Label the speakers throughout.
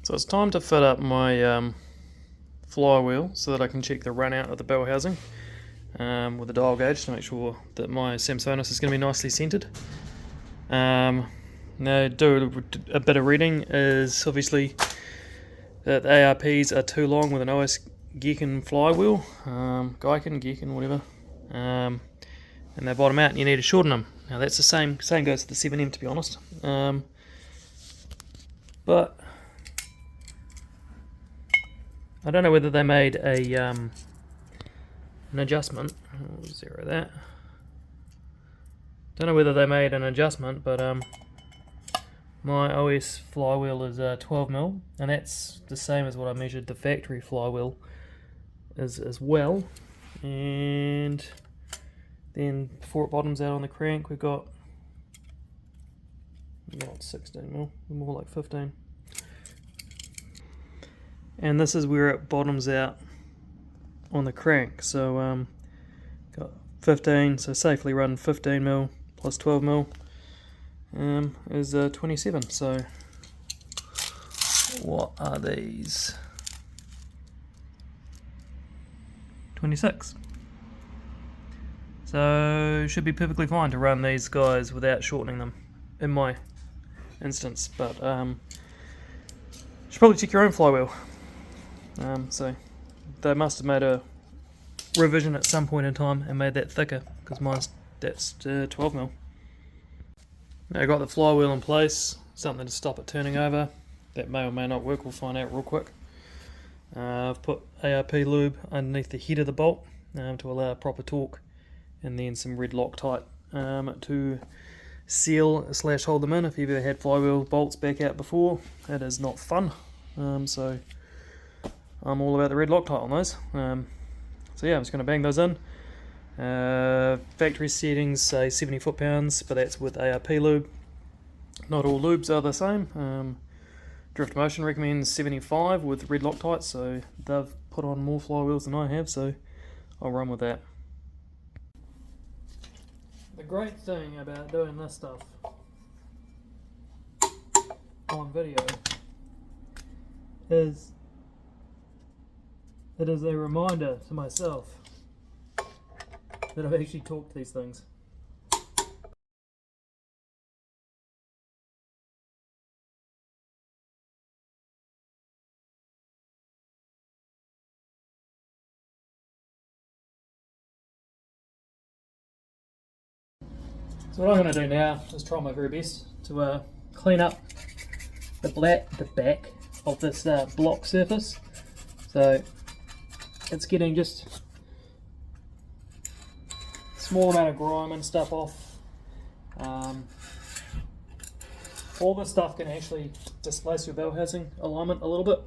Speaker 1: So it's time to fit up my flywheel so that I can check the run out of the bell housing with the dial gauge to make sure that my Samsonas is going to be nicely centered. Now, do a bit of reading is obviously that the ARPs are too long with an OS Geekin flywheel, Geiken, whatever, and they bottom out and you need to shorten them. Now that's the same goes to the 7M, to be honest. But I don't know whether they made a an adjustment. I'll zero that. Don't know whether they made an adjustment, but my OS flywheel is 12mm, and that's the same as what I measured the factory flywheel is as well. And then before it bottoms out on the crank, we've got not 16mm, more like 15. And this is where it bottoms out on the crank. So got 15, so safely run 15mm plus 12mm is 27. So what are these? 26. So should be perfectly fine to run these guys without shortening them in my instance, but should probably check your own flywheel. So they must have made a revision at some point in time and made that thicker, because that's 12mm. Now I've got the flywheel in place, something to stop it turning over. That may or may not work, we'll find out real quick. I've put ARP lube underneath the head of the bolt to allow proper torque, and then some red Loctite to seal / hold them in. If you've ever had flywheel bolts back out before, it is not fun. So I'm all about the red Loctite on those. So yeah, I'm just going to bang those in. Factory settings say 70 foot-pounds, but that's with ARP lube. Not all lubes are the same. Drift Motion recommends 75 with red Loctite, so they've put on more flywheels than I have, so I'll run with that. The great thing about doing this stuff on video is it is a reminder to myself that I've actually talked these things. So what I'm going to do now is try my very best to clean up the back of this block surface. So it's getting just a small amount of grime and stuff off. All this stuff can actually displace your bell housing alignment a little bit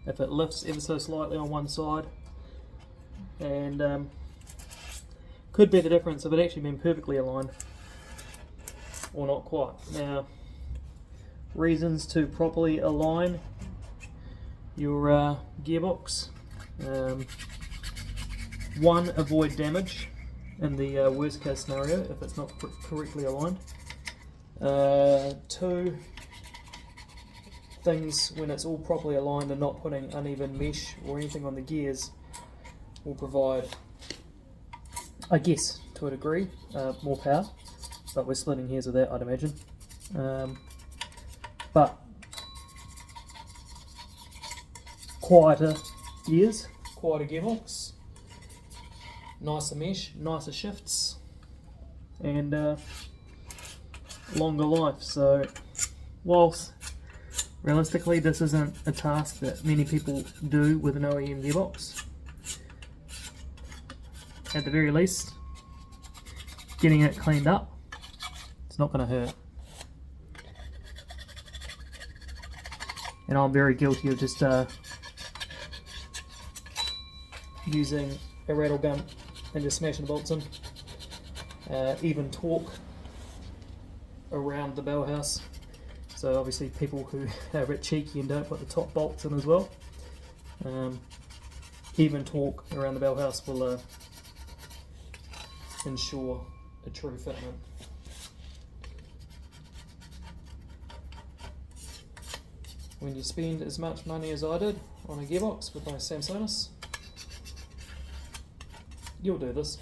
Speaker 1: if it lifts ever so slightly on one side, and could be the difference of it actually being perfectly aligned or not quite. Now, reasons to properly align your gearbox: 1, avoid damage in the worst case scenario if it's not correctly aligned. 2, things when it's all properly aligned and not putting uneven mesh or anything on the gears will provide, I guess, to a degree, more power, but we're splitting hairs with that, I'd imagine. But quieter gears, quieter gearbox, nicer mesh, nicer shifts, and longer life. So whilst realistically this isn't a task that many people do with an OEM gearbox, at the very least, getting it cleaned up, it's not going to hurt. And I'm very guilty of just using a rattle gun and just smashing the bolts in. Even torque around the bell house. So obviously people who are a bit cheeky and don't put the top bolts in as well. Even torque around the bell house will ensure a true fitment. when you spend as much money as I did on a gearbox with my Samsonas, you'll do this.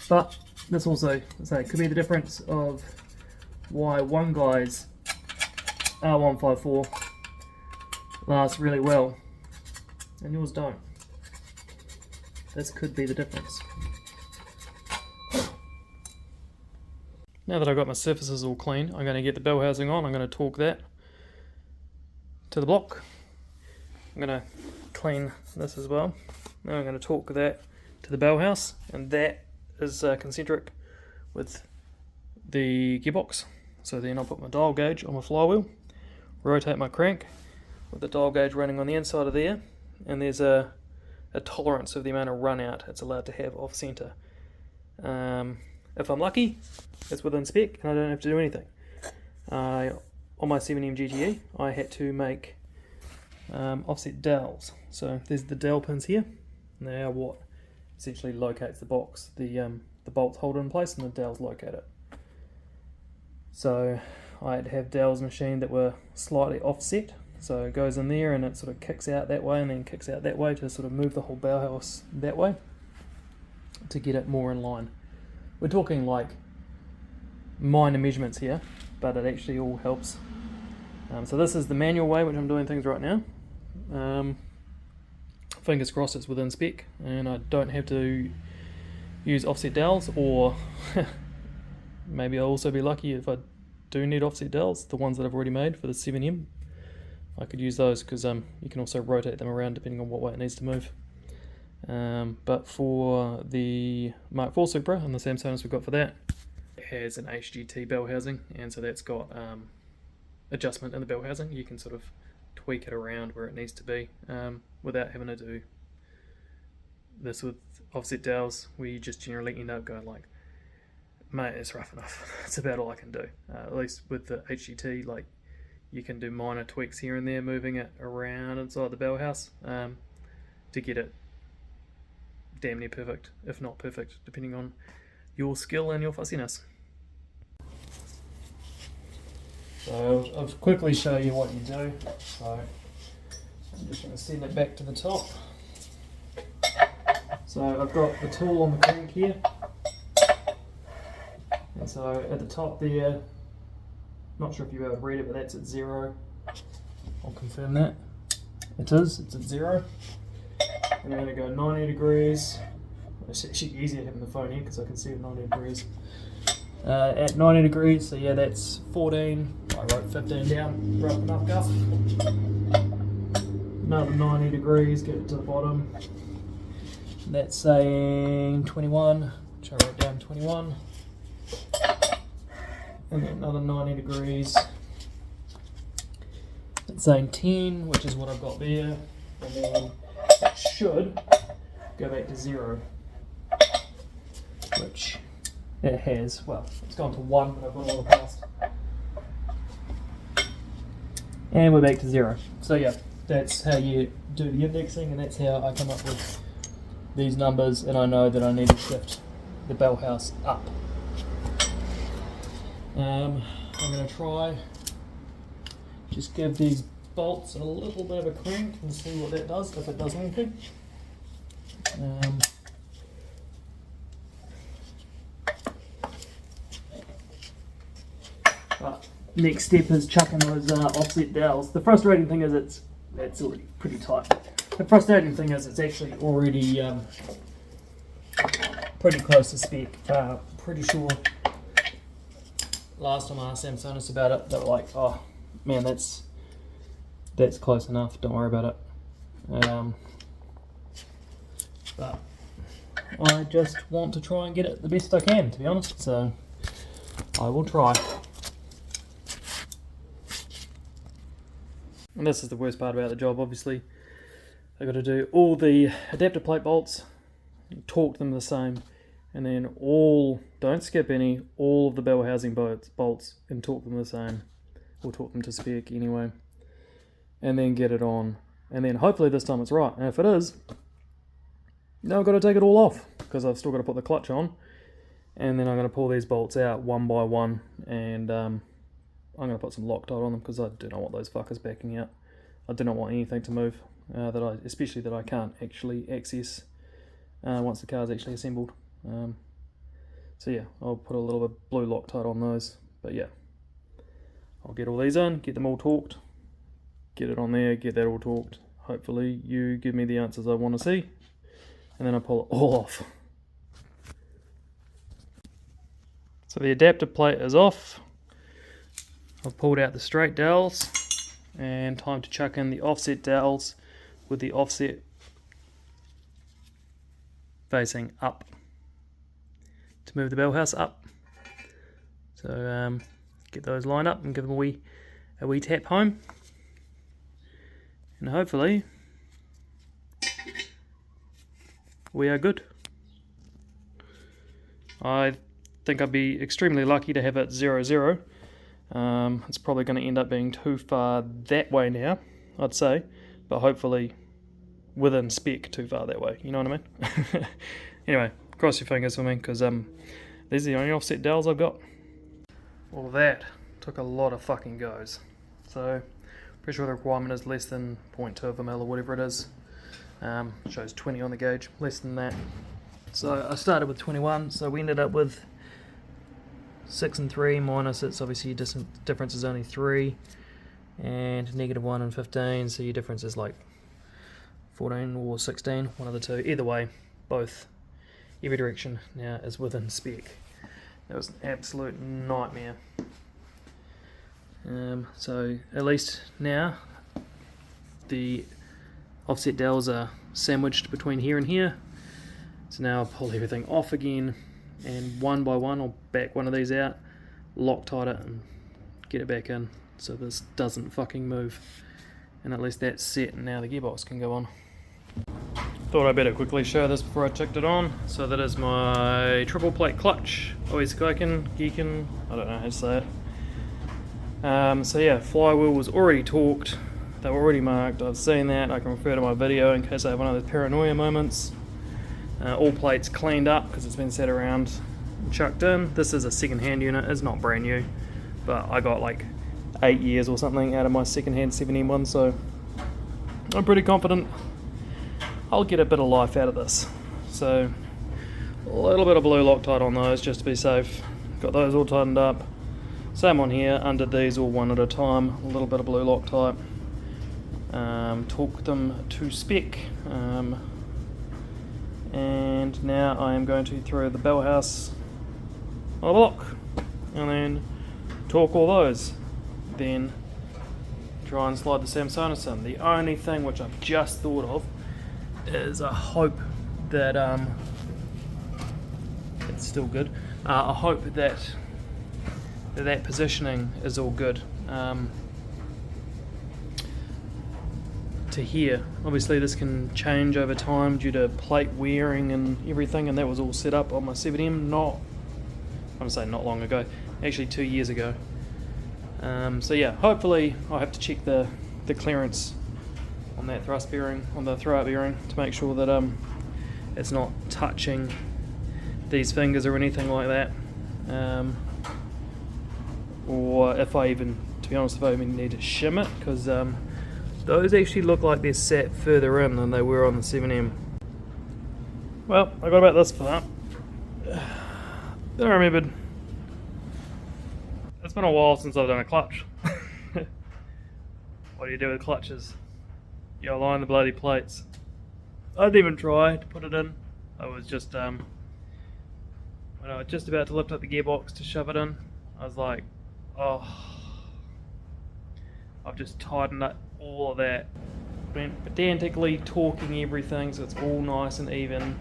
Speaker 1: But this also, could be the difference of why one guy's R154 lasts really well and yours don't. This could be the difference. Now that I've got my surfaces all clean, I'm going to get the bell housing on. I'm going to torque that to the block. I'm going to clean this as well. Now I'm going to torque that to the bell house, and that is concentric with the gearbox. So then I'll put my dial gauge on my flywheel, rotate my crank with the dial gauge running on the inside of there, and there's a tolerance of the amount of run out it's allowed to have off centre. If I'm lucky, it's within spec and I don't have to do anything. On my 7M GTE, I had to make offset dowels. So there's the dowel pins here, and they are what essentially locates the box. The bolts hold it in place and the dowels locate it. So I had to have dowels machined that were slightly offset, so it goes in there and it sort of kicks out that way and then kicks out that way to sort of move the whole bell house that way to get it more in line. We're talking like minor measurements here, but it actually all helps. So this is the manual way which I'm doing things right now. Fingers crossed it's within spec and I don't have to use offset dowels, or maybe I'll also be lucky if I do need offset dowels, the ones that I've already made for the 7M. I could use those because you can also rotate them around depending on what way it needs to move. But for the Mark IV Supra and the Samsonas we've got for that, it has an HGT bell housing, and so that's got adjustment in the bell housing. You can sort of tweak it around where it needs to be without having to do this with offset dowels, where you just generally end up going like, mate, it's rough enough. It's about all I can do. At least with the HGT, like, you can do minor tweaks here and there, moving it around inside the bell house to get it damn near perfect, if not perfect, depending on your skill and your fussiness. So I'll quickly show you what you do. So I'm just going to send it back to the top. So I've got the tool on the crank here, and so at the top there, not sure if you'll be able to read it, but that's at 0. I'll confirm that. It's at 0. And I'm going to go 90 degrees. It's actually easier having the phone here because I can see it 90 degrees. At 90 degrees, so yeah, that's 14. I wrote 15 down, rough enough, Gus. Another 90 degrees, get it to the bottom. That's saying 21, which I wrote down 21. And then another 90 degrees. It's saying 10, which is what I've got there. And then it should go back to 0, which it has. Well, it's gone to 1, but I've got all the past. And we're back to 0. So yeah, that's how you do the indexing, and that's how I come up with these numbers, and I know that I need to shift the bell house up. I'm going to try just give these bolts a little bit of a crank and see what that does, if it does anything. But next step is chucking those offset dowels. The frustrating thing is it's already pretty tight. The frustrating thing is it's actually already pretty close to spec. Pretty sure last time I asked Samsonas about it, they were like, oh man, that's close enough, don't worry about it. But I just want to try and get it the best I can, to be honest, so I will try. And this is the worst part about the job, obviously. I've got to do all the adapter plate bolts, torque them the same, and then don't skip any, all of the bell housing bolts and torque them the same. We'll torque them to spec anyway. And then get it on. And then hopefully this time it's right. And if it is, now I've got to take it all off, because I've still got to put the clutch on. And then I'm going to pull these bolts out one by one and I'm going to put some Loctite on them because I do not want those fuckers backing out. I do not want anything to move, especially that I can't actually access once the car's actually assembled. So yeah, I'll put a little bit of blue Loctite on those. But yeah, I'll get all these in, get them all torqued, get it on there, get that all torqued. Hopefully you give me the answers I want to see, and then I pull it all off. So the adapter plate is off. I've pulled out the straight dowels, and time to chuck in the offset dowels with the offset facing up to move the bell house up. So get those lined up and give them a wee tap home, and hopefully we are good. I think I'd be extremely lucky to have it 0-0. It's probably going to end up being too far that way now, I'd say, but hopefully within spec too far that way, you know what I mean? Anyway, cross your fingers for me, because these are the only offset dowels I've got. Well, that took a lot of fucking goes. So pretty sure the requirement is less than 0.2 of a mil or whatever it is. Shows 20 on the gauge, less than that. So I started with 21, so we ended up with 6 and 3 minus, it's obviously your difference is only 3, and -1 and 15, so your difference is like 14 or 16, one of the two. Either way, both, every direction now is within spec. That was an absolute nightmare. So at least now the offset dowels are sandwiched between here and here. So now I'll pull everything off again, and one by one I'll back one of these out, Loctite it and get it back in so this doesn't fucking move, and at least that's set and now the gearbox can go on. Thought I'd better quickly show this before I checked it on. So that is my triple plate clutch, always geeking, I don't know how to say it. So yeah, flywheel was already torqued, they were already marked, I've seen that, I can refer to my video in case I have one of those paranoia moments. All plates cleaned up because it's been set around and chucked in. This is a second-hand unit, it's not brand new, but I got like 8 years or something out of my second-hand 7M one, so I'm pretty confident I'll get a bit of life out of this. So a little bit of blue Loctite on those just to be safe. Got those all tightened up. Same on here, undid these all one at a time. A little bit of blue Loctite. Torqued them to spec. And now I am going to throw the bell house on the block and then torque all those. Then try and slide the Samsonas in. The only thing which I've just thought of is I hope that it's still good. I hope that that positioning is all good. To here, obviously this can change over time due to plate wearing and everything, and that was all set up on my 7M I'm gonna say not long ago, actually 2 years ago. So yeah, hopefully I'll have to check the clearance on that thrust bearing, on the throw-out bearing, to make sure that it's not touching these fingers or anything like that. Or if I even, to be honest, if I even need to shim it, because those actually look like they're sat further in than they were on the 7M. Well, I got about this for that. Then I remembered, it's been a while since I've done a clutch. What do you do with clutches? You align the bloody plates. I didn't even try to put it in. I was just, when I was just about to lift up the gearbox to shove it in, I was like, oh, I've just tightened up all of that. Been pedantically torquing everything so it's all nice and even. And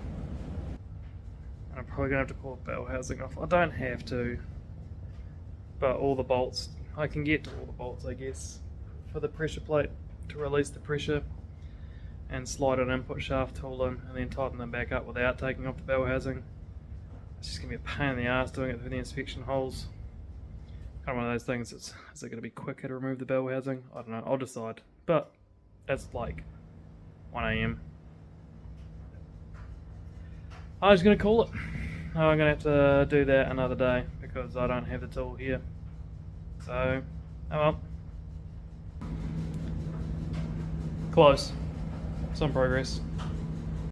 Speaker 1: I'm probably going to have to pull the bell housing off. I don't have to, but all the bolts, I can get to all the bolts I guess, for the pressure plate to release the pressure and slide an input shaft tool in and then tighten them back up without taking off the bell housing. It's just going to be a pain in the ass doing it through the inspection holes. Kind of one of those things, is it going to be quicker to remove the bell housing? I don't know, I'll decide. But it's like 1 AM. I'm just going to call it. I'm going to have to do that another day because I don't have the tool here. So Oh well. Close. Some progress.